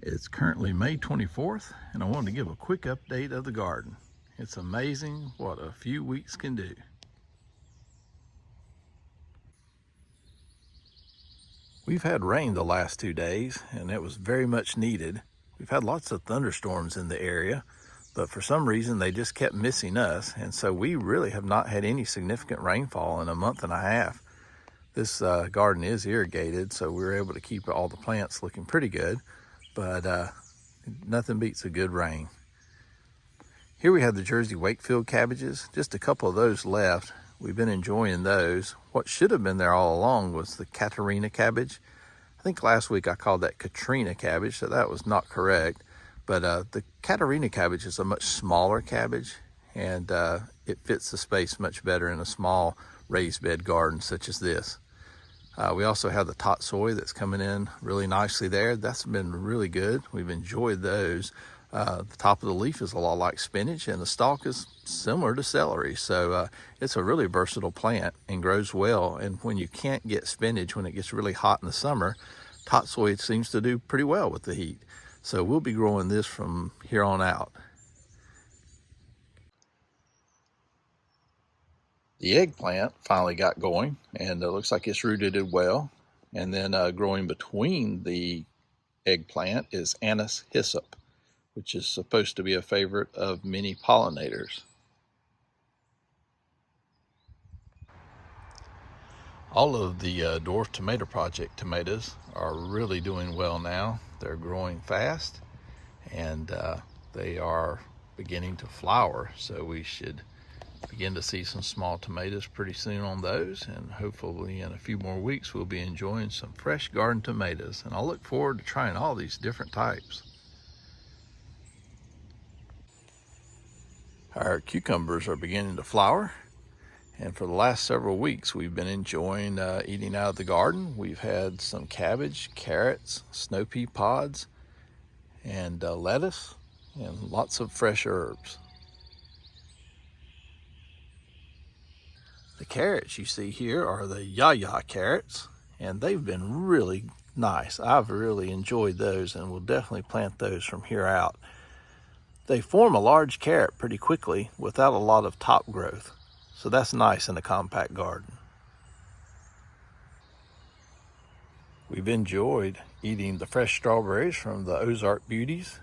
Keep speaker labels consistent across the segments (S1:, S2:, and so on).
S1: It's currently May 24th, and I wanted to give a quick update of the garden. It's amazing what a few weeks can do. We've had rain the last 2 days, and it was very much needed. We've had lots of thunderstorms in the area, but for some reason they just kept missing us, and so we really have not had any significant rainfall in a month and a half. This garden is irrigated, so we were able to keep all the plants looking pretty good, but nothing beats a good rain. Here we have the Jersey Wakefield cabbages, just a couple of those left. We've been enjoying those. What should have been there all along was the Katerina cabbage. I think last week I called that Katrina cabbage, so that was not correct. But the Katerina cabbage is a much smaller cabbage, and it fits the space much better in a small raised bed garden such as this. We also have the tatsoi that's coming in really nicely there. That's been really good. We've enjoyed those. The top of the leaf is a lot like spinach, and the stalk is similar to celery. So it's a really versatile plant and grows well. And when you can't get spinach when it gets really hot in the summer, tatsoi seems to do pretty well with the heat. So we'll be growing this from here on out. The eggplant finally got going, and it looks like it's rooted it well. And then growing between the eggplant is Anise Hyssop, which is supposed to be a favorite of many pollinators. All of the Dwarf Tomato Project tomatoes are really doing well now. They're growing fast, and they are beginning to flower, so we should begin to see some small tomatoes pretty soon on those, and hopefully in a few more weeks we'll be enjoying some fresh garden tomatoes, and I'll look forward to trying all these different types. Our cucumbers are beginning to flower, and for the last several weeks we've been enjoying eating out of the garden. We've had some cabbage, carrots, snow pea pods, and lettuce, and lots of fresh herbs. The carrots you see here are the Yaya carrots, and they've been really nice. I've really enjoyed those, and will definitely plant those from here out. They form a large carrot pretty quickly without a lot of top growth, so that's nice in a compact garden. We've enjoyed eating the fresh strawberries from the Ozark Beauties,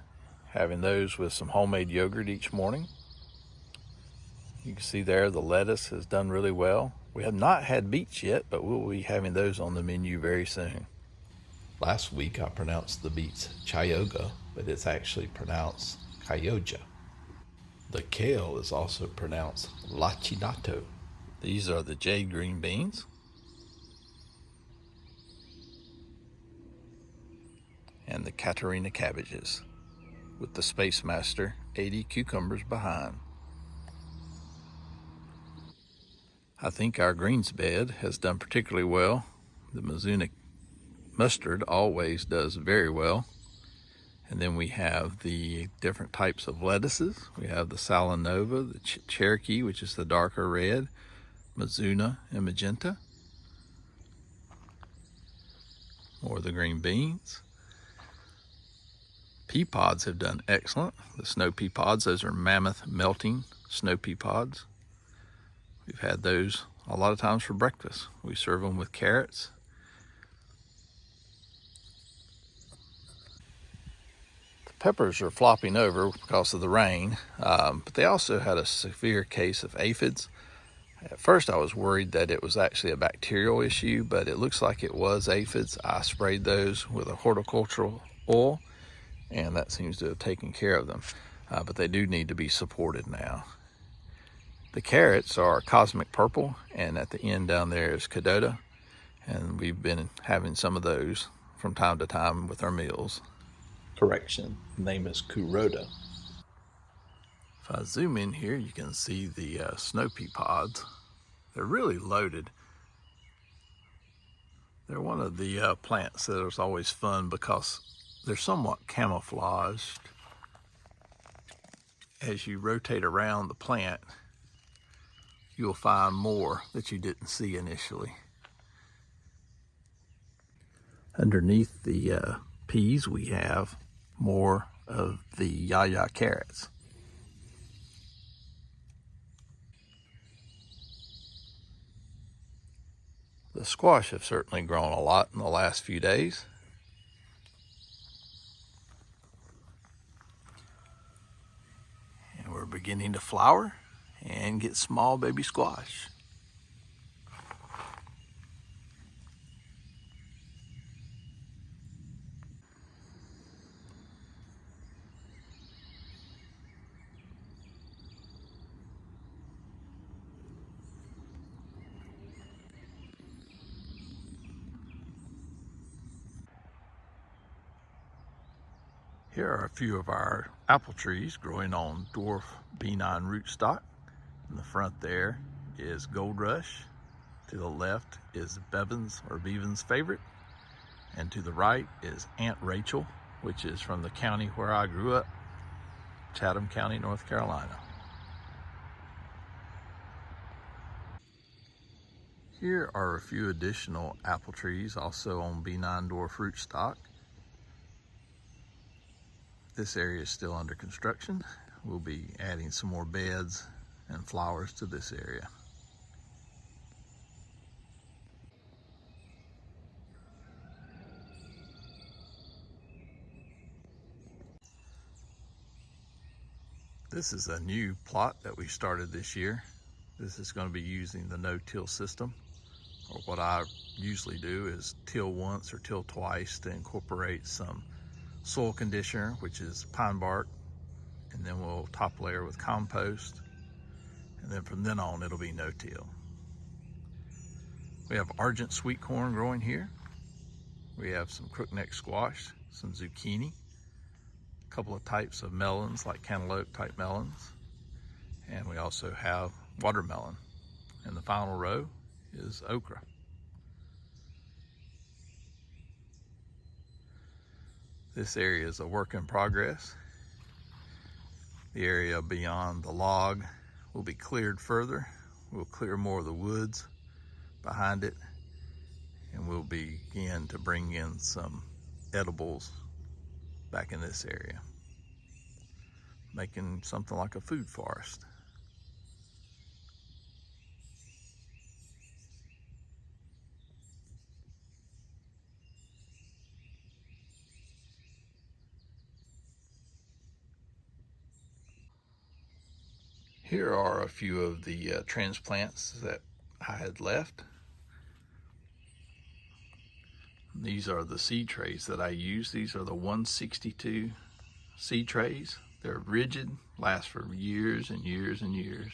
S1: having those with some homemade yogurt each morning. You can see there the lettuce has done really well. We have not had beets yet, but we'll be having those on the menu very soon. Last week I pronounced the beets chayoga, but it's actually pronounced Kyoja. The kale is also pronounced lachinato. These are the jade green beans. And the Katerina cabbages, with the Space Master 80 cucumbers behind. I think our greens bed has done particularly well. The Mizuna mustard always does very well. And then we have the different types of lettuces. We have the Salanova, the Cherokee, which is the darker red, Mizuna and magenta. More of the green beans. Pea pods have done excellent. The snow pea pods, those are mammoth melting snow pea pods. We've had those a lot of times for breakfast. We serve them with carrots. The peppers are flopping over because of the rain, but they also had a severe case of aphids. At first I was worried that it was actually a bacterial issue, but it looks like it was aphids. I sprayed those with a horticultural oil, and that seems to have taken care of them. But they do need to be supported now. The carrots are cosmic purple, and at the end down there is Cadota, and we've been having some of those from time to time with our meals. Correction, the name is Kuroda. If I zoom in here, you can see the snow pea pods. They're really loaded. They're one of the plants that is always fun because they're somewhat camouflaged. As you rotate around the plant, you'll find more that you didn't see initially. Underneath the peas we have more of the yaya carrots. The squash have certainly grown a lot in the last few days. And we're beginning to flower and get small baby squash. Here are a few of our apple trees growing on dwarf B9 rootstock. In the front there is Gold Rush. To the left is Bevan's favorite. And to the right is Aunt Rachel, which is from the county where I grew up, Chatham County, North Carolina. Here are a few additional apple trees also on B9 dwarf rootstock. This area is still under construction. We'll be adding some more beds and flowers to this area. This is a new plot that we started this year. This is going to be using the no-till system. Or what I usually do is till once or till twice to incorporate some soil conditioner, which is pine bark, and then we'll top layer with compost, and then from then on it'll be no-till. We have Argent sweet corn growing here. We have some crookneck squash, some zucchini, a couple of types of melons like cantaloupe type melons, and we also have watermelon. And the final row is okra. This area is a work in progress. The area beyond the log will be cleared further. We'll clear more of the woods behind it, and we'll begin to bring in some edibles back in this area, making something like a food forest. Here are a few of the transplants that I had left. These are the seed trays that I use. These are the 162 seed trays. They're rigid, last for years and years and years.